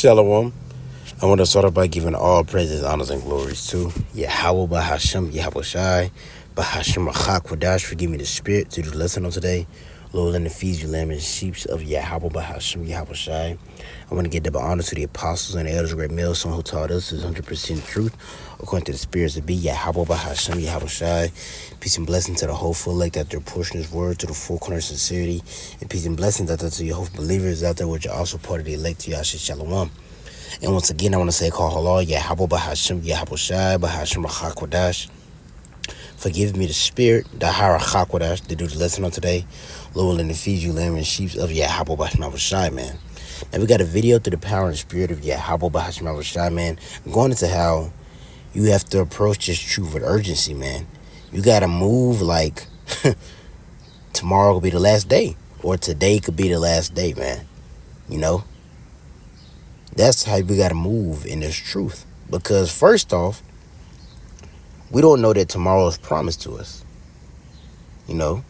Shalom. I want to start off by giving all praises, honors, and glories to Yahweh Bahashem, Yahweh Shai, Bahashem Rachak Kwadash for giving me the spirit to do the lesson on today. Lord, let the feed you, lamb and sheep of Yahweh Bahashem, Yahweh Shai. I want to give double honor to the apostles and the elders of great male, someone who taught us is 100% truth, according to the spirits of be Yahweh Bahashem, Yahweh Shai. Peace and blessing to the hopeful elect that their portion is word to the full corner of sincerity, and peace and blessings out there to your hopeful believers out there, which are also part of the elect to Yahshua Shalom. And once again, I want to say, call halal, Yahweh Bahashem, Yahweh Shai, Bahashem Rachak Kwadash. Forgive me the spirit, the Harachak Kwadash, to do the lesson on today. Lord, let the feed you, lamb and sheep of Yahweh Bahashem Shai, man. Now, we got a video through the power and the spirit of Yahweh Bahashem Shai, man, going into how you have to approach this truth with urgency, man. You got to move like tomorrow could be the last day, or today could be the last day, man. You know? That's how we got to move in this truth. Because first off, we don't know that tomorrow is promised to us. You know?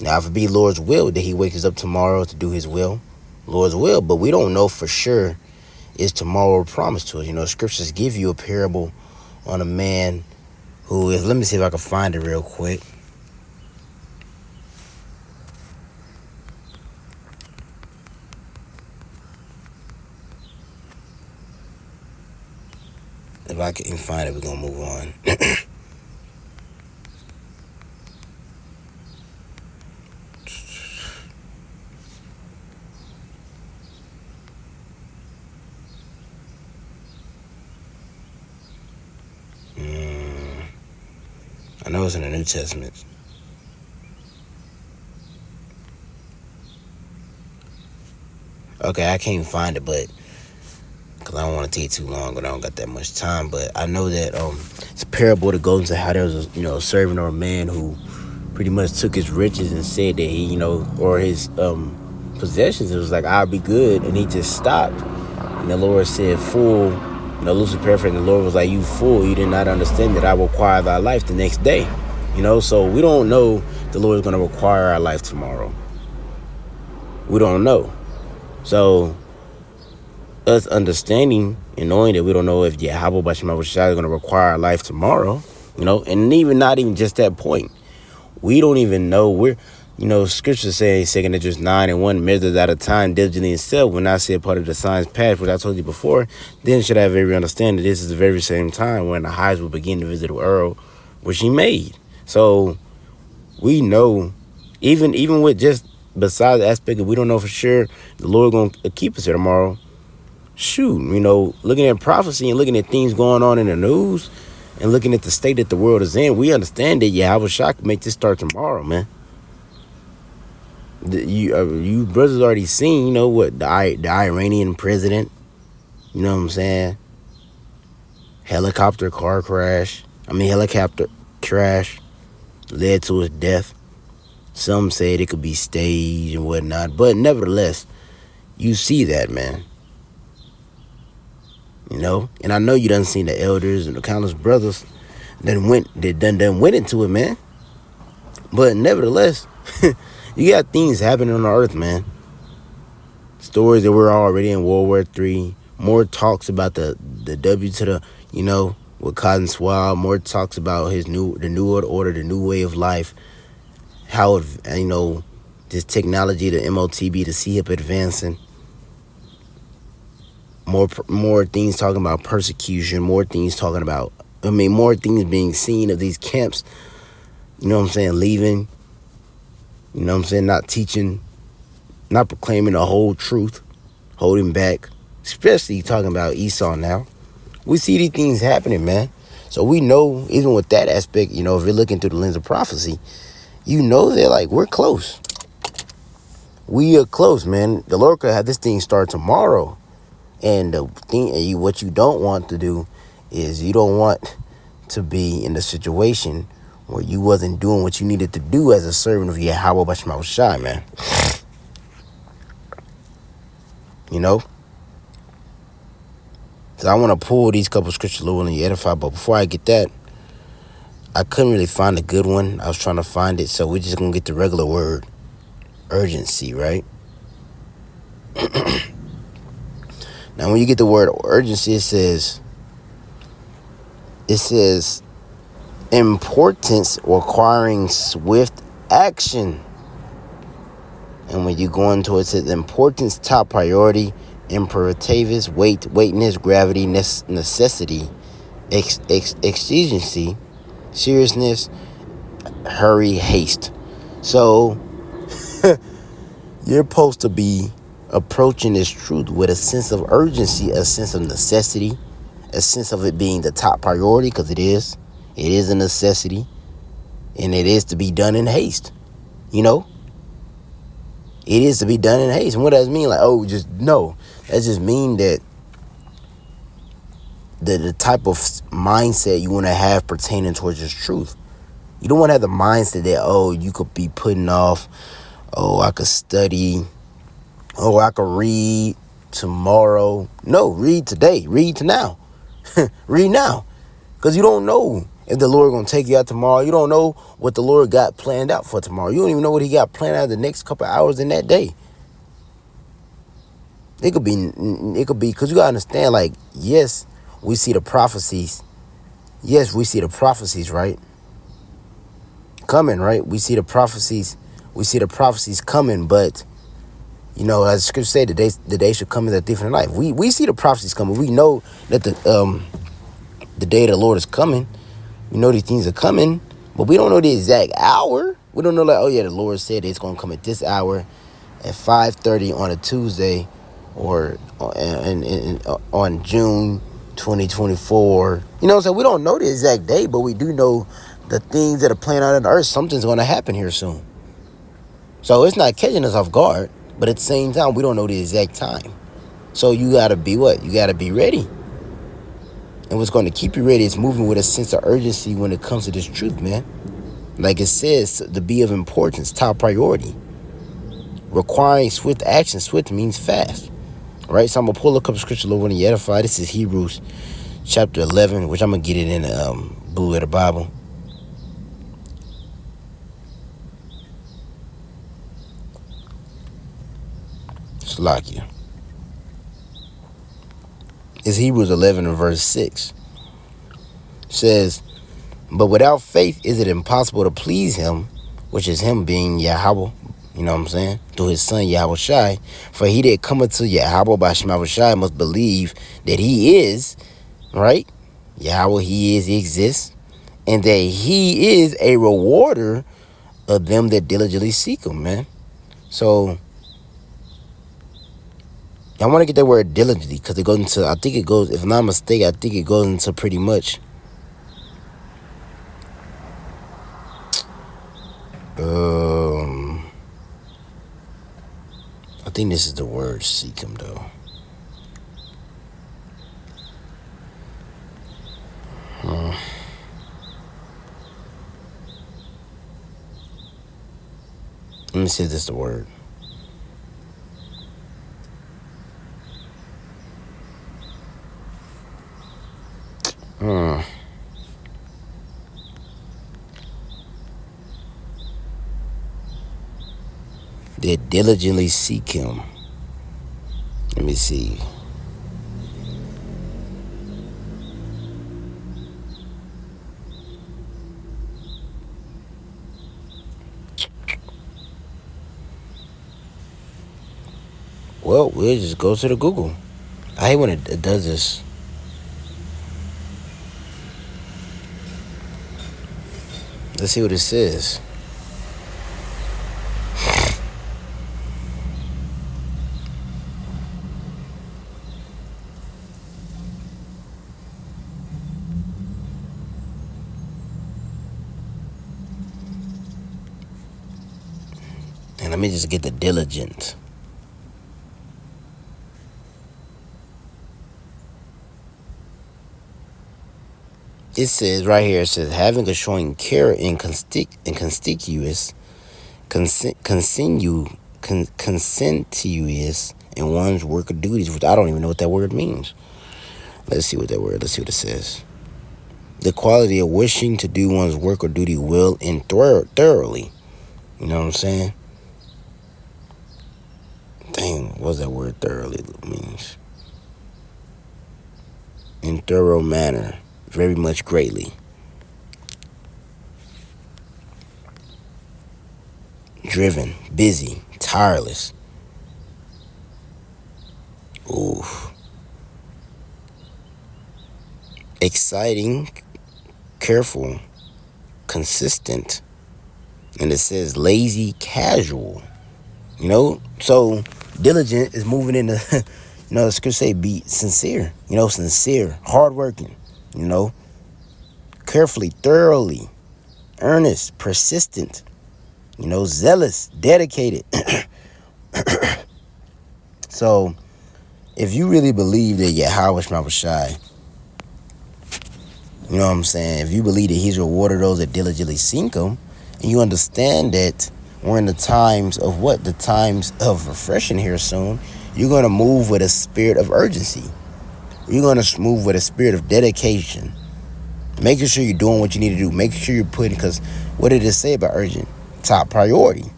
Now, if it be Lord's will that he wakes us up tomorrow to do his will, Lord's will. But we don't know for sure is tomorrow promised to us. You know, scriptures give you a parable on a man who is, let me see if I can find it real quick. If I can find it, we're going to move on. I know it's in the New Testament. Okay, I can't find it, but because I don't want to take too long, but I don't got that much time. But I know that it's a parable that goes into how there was a servant or a man who pretty much took his riches and said that he, or his possessions. It was like, I'll be good, and he just stopped. And the Lord said, "Fool." Loosely paraphrasing, the Lord was like, "You fool, you did not understand that I will require thy life the next day." So we don't know the Lord is going to require our life tomorrow. We don't know. So us understanding and knowing that we don't know if Yahweh Bashim Shai is going to require our life tomorrow, and even not even just that point. We don't even know scripture saying 2 Corinthians 9:1 measures at a time diligently itself. When I said part of the science path, which I told you before, then should I have every understanding this is the very same time when the highs will begin to visit the world which he made. So we know, even with just besides the aspect of we don't know for sure the Lord going to keep us here tomorrow. Shoot, looking at prophecy and looking at things going on in the news and looking at the state that the world is in, we understand that Yahweh Shai can make this start tomorrow, man. You brothers already seen, what the Iranian president, what I'm saying? Helicopter crash led to his death. Some said it could be staged and whatnot, but nevertheless, you see that, man. And I know you done seen the elders and the countless brothers that went into it, man. But nevertheless, you got things happening on the earth, man. Stories that we're already in World War III. More talks about the W to the, with Cotton Swab. More talks about the new world order, the new way of life. How, this technology, the MOTB, the CHIP advancing. More things talking about persecution. More things talking about, more things being seen of these camps. Leaving. Not teaching, not proclaiming the whole truth, holding back, especially talking about Esau now. We see these things happening, man. So we know, even with that aspect, if you're looking through the lens of prophecy, that we're close. We are close, man. The Lord could have this thing start tomorrow. And what you don't want to do is you don't want to be in the situation where you wasn't doing what you needed to do as a servant of Yahweh Bashim Shai, man. So I want to pull these couple scriptures a little and edify, but before I get that, I couldn't really find a good one. I was trying to find it, so we're just going to get the regular word, urgency, right? Now, when you get the word urgency, it says importance requiring swift action. And when you go into it, it says importance, top priority, imperatives, weightness, gravity, necessity, exigency, seriousness, hurry, haste. So you're supposed to be approaching this truth with a sense of urgency, a sense of necessity, a sense of it being the top priority, because it is. It is a necessity, and it is to be done in haste. You know? It is to be done in haste. And what does that mean? Like, oh, just no. That just mean that the type of mindset you want to have pertaining towards this truth. You don't want to have the mindset that, oh, you could be putting off, oh, I could study, oh, I could read tomorrow. No, read today. Read to now. Read now. Because you don't know if the Lord going to take you out tomorrow. You don't know what the Lord got planned out for tomorrow. You don't even know what he got planned out the next couple of hours in that day. It could be, because you got to understand, like, yes, we see the prophecies. Yes, we see the prophecies, right? Coming, right? We see the prophecies. We see the prophecies coming, but, you know, as the scripture said, the day should come in a different life. We see the prophecies coming. We know that the day of the Lord is coming. We know these things are coming, but we don't know the exact hour. We don't know, like, oh yeah, the Lord said it's going to come at this hour at 5:30 on a Tuesday, or on June 2024. You know what I'm saying? We don't know the exact day, but we do know the things that are playing out on the earth. Something's going to happen here soon. So it's not catching us off guard, but at the same time, we don't know the exact time. So you got to be what? You got to be ready. And what's going to keep you ready is moving with a sense of urgency when it comes to this truth, man. Like it says, to be of importance, top priority. Requiring swift action. Swift means fast. Right? So I'm going to pull a couple scriptures over and edify. This is Hebrews chapter 11, which I'm going to get it in the Blue Letter Bible. Slakia. It's Hebrews 11 and verse 6. It says, but without faith is it impossible to please him, which is him being Yahweh, you know what I'm saying, through his son Yahweh Shai. For he that cometh to Yahweh by Shema Shai must believe that he is, right? Yahweh, he is, he exists, and that he is a rewarder of them that diligently seek him, man. So I want to get that word diligently, because it goes into, I think it goes, if I'm not mistaken, I think it goes into pretty much I think this is the word seek him, though. Let me see if this is the word. They diligently seek him. Let me see. Well, we'll just go to the Google. I hate when it does this. Let's see what it says. And let me just get the diligent. It says right here, it says, having a showing care and conspicuous, conscientious in one's work or duties, which I don't even know what that word means. Let's see what it says. The quality of wishing to do one's work or duty well and thoroughly. You know what I'm saying? Dang, what's that word thoroughly means? thorough manner, very much greatly. Driven, busy, tireless. Ooh. Exciting, careful, consistent. And it says lazy, casual. So diligent is moving into, the scripture say be sincere, sincere, hardworking, carefully, thoroughly, earnest, persistent, zealous, dedicated. So if you really believe that Yahweh Shai, you know what I'm saying? If you believe that he's rewarded those that diligently seek him, and you understand that we're in the times of what? The times of refreshing here soon. You're going to move with a spirit of urgency. You're going to move with a spirit of dedication. Making sure you're doing what you need to do. Making sure you're putting, because what did it say about urgent? Top priority.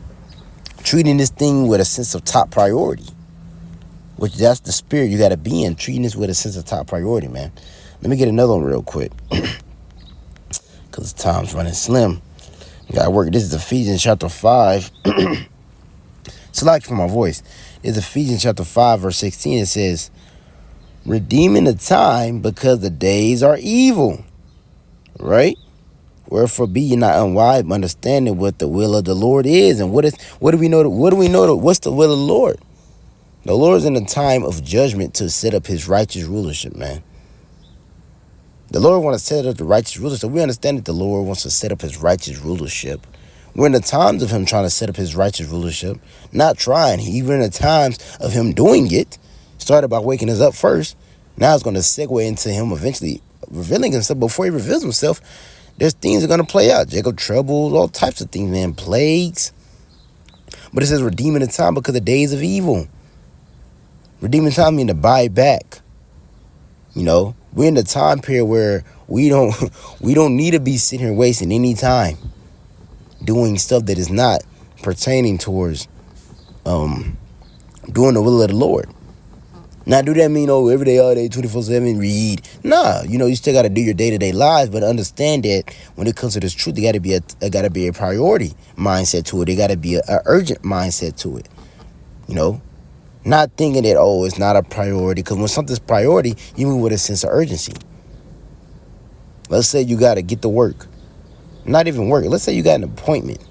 Treating this thing with a sense of top priority. Which that's the spirit you got to be in. Treating this with a sense of top priority, man. Let me get another one real quick. Because time's running slim. You got to work. This is Ephesians chapter 5. Select for my voice. It's Ephesians chapter 5, verse 16. It says, redeeming the time because the days are evil. Right? Wherefore be ye not unwise, but understanding what the will of the Lord is. And what do we know? What's the will of the Lord? The Lord's in the time of judgment to set up his righteous rulership, man. The Lord wants to set up the righteous rulership. We understand that the Lord wants to set up his righteous rulership. We're in the times of him trying to set up his righteous rulership. Not trying. Even in the times of him doing it. Started by waking us up first. Now it's going to segue into him eventually revealing himself. Before he reveals himself, there's things that are going to play out. Jacob troubles, all types of things, man. Plagues. But it says redeeming the time because the days of evil. Redeeming time means to buy back. We're in the time period where we don't need to be sitting here wasting any time doing stuff that is not pertaining towards doing the will of the Lord. Now, do that mean every day, all day, 24/7 read? Nah, you still got to do your day-to-day lives, but understand that when it comes to this truth, there got to be a priority mindset to it. There got to be an urgent mindset to it. Not thinking that, it's not a priority. Because when something's priority, you move with a sense of urgency. Let's say you got to get to work. Not even work. Let's say you got an appointment.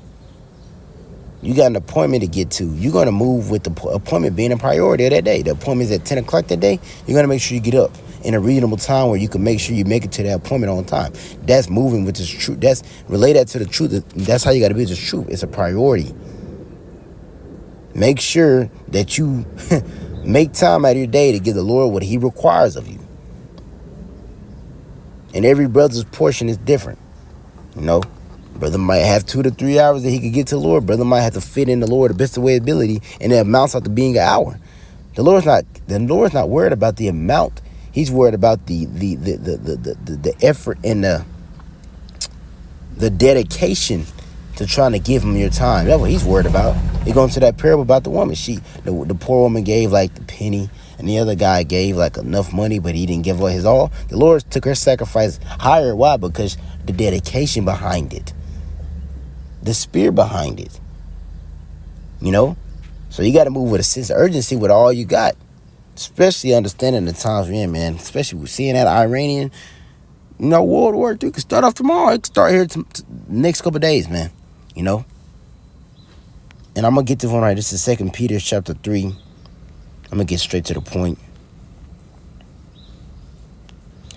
You got an appointment to get to. You're going to move with the appointment being a priority of that day. The appointment's at 10 o'clock that day. You're going to make sure you get up in a reasonable time where you can make sure you make it to that appointment on time. That's moving with this truth. That's relate that to the truth. That's how you got to be with this truth. It's a priority. Make sure that you make time out of your day to give the Lord what he requires of you. And every brother's portion is different. Brother might have 2 to 3 hours that he could get to the Lord. Brother might have to fit in the Lord the best of way ability, and it amounts out to being an hour. The Lord's not worried about the amount. He's worried about the effort and the dedication to trying to give him your time. That's what he's worried about. He goes to that parable about the woman. The poor woman gave like the penny, and the other guy gave like enough money, but he didn't give her his all. The Lord took her sacrifice higher. Why? Because the dedication behind it, the spirit behind it. So you got to move with a sense of urgency with all you got, especially understanding the times we're in, man. Especially with seeing that Iranian, World War II could start off tomorrow. It could start here next couple of days, man. And I'm going to get this one right. This is 2 Peter chapter 3. I'm going to get straight to the point.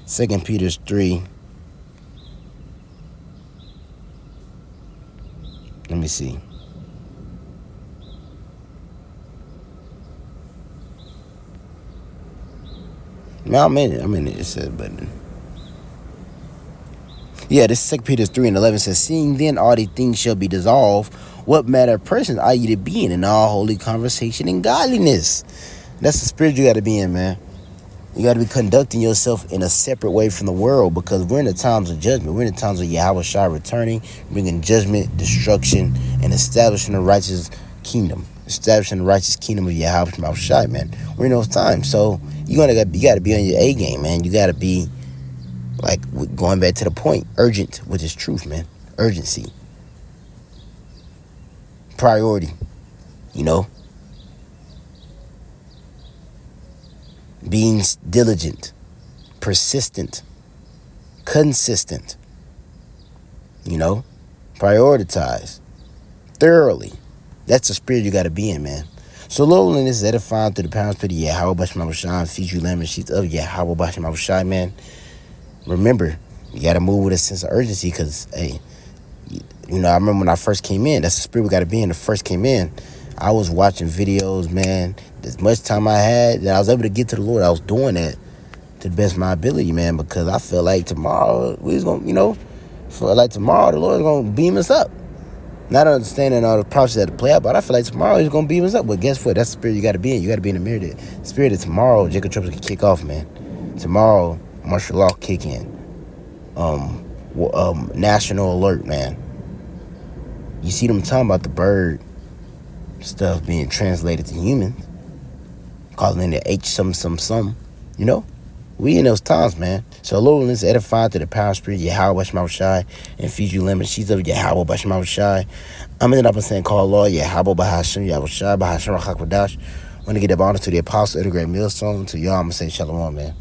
2 Peter 3. Let me see. No, I'm in it. It says, but yeah, this is 2 Peter 3 and 11 says, seeing then all these things shall be dissolved, what manner of persons are you to be in all holy conversation and godliness? That's the spirit you got to be in, man. You got to be conducting yourself in a separate way from the world, because we're in the times of judgment. We're in the times of Yahweh Shai returning, bringing judgment, destruction, and establishing a righteous kingdom. Establishing the righteous kingdom of Yahweh Shai, man. We're in those times. So you got to be on your A game, man. You got to be Like, going back to the point, urgent with his truth, man. Urgency. Priority, you know? Being diligent, persistent, consistent, you know? Prioritize thoroughly. That's the spirit you got to be in, man. So lowliness is edifying through the power spirit. Yeah, how about Shema Shine? Feed you lemon sheets of. Yeah, how about Shema Shine, man? Remember, you got to move with a sense of urgency because, hey, you know, I remember when I first came in, that's the spirit we got to be in. The first came in, I was watching videos, man. As much time I had that I was able to get to the Lord, I was doing that to the best of my ability, man, because I felt like tomorrow we was going to, you know, feel like tomorrow the Lord is going to beam us up. Not understanding all the process that to play out, but I feel like tomorrow he's going to beam us up. But guess what? That's the spirit you got to be in. You got to be in the mirror. The spirit of tomorrow, Jacob Trump can kick off, man. Tomorrow, martial law kick in. National alert, man. You see them talking about the bird stuff being translated to humans, calling it H some, you know? We in those times, man. So lowliness edifying to the power spirit, Yahweh Shema Shai, and feed you lemon. She's of Yahweh Shema Shai. I'm ending up saying call law, Yahweh Bahashim, Yahweh Shai, Bahashim Rachakwadash. I want to get that honor to the apostle, the great millstone, to y'all. I'm going to say shalom, man.